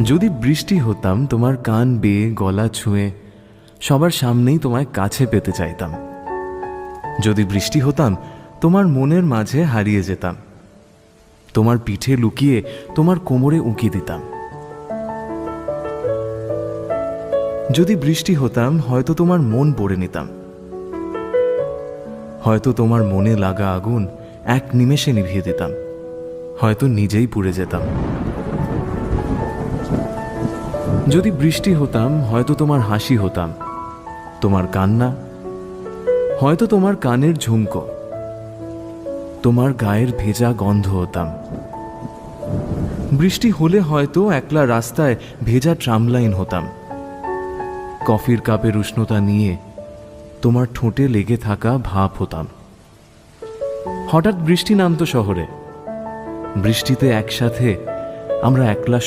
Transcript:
যদি বৃষ্টি হতাম তোমার কান বেয়ে গলা ছুঁয়ে সবার সামনেই তোমায় কাছে পেতে চাইতাম। যদি বৃষ্টি হতাম তোমার মনের মাঝে হারিয়ে যেতাম, তোমার পিঠে লুকিয়ে তোমার কোমরে উঁকি দিতাম। যদি বৃষ্টি হতাম হয়তো তোমার মন পড়ে নিতাম, হয়তো তোমার মনে লাগা আগুন এক নিমেষে নিভিয়ে দিতাম, হয়তো নিজেই পুড়ে যেতাম। যদি বৃষ্টি হতাম হয়তো তোমার হাসি হতাম, তোমার কান্না হয়তো তোমার কানের ঝুমকো, তোমার গায়ের ভেজা গন্ধ হতাম। বৃষ্টি হলে হয়তো একলা রাস্তায় ভেজা ট্রামলাইন হতাম, কফির কাপের উষ্ণতা নিয়ে তোমার ঠোঁটে লেগে থাকা ভাপ হতাম। হঠাৎ বৃষ্টি নামতো শহরে, বৃষ্টিতে একসাথে আমরা একলা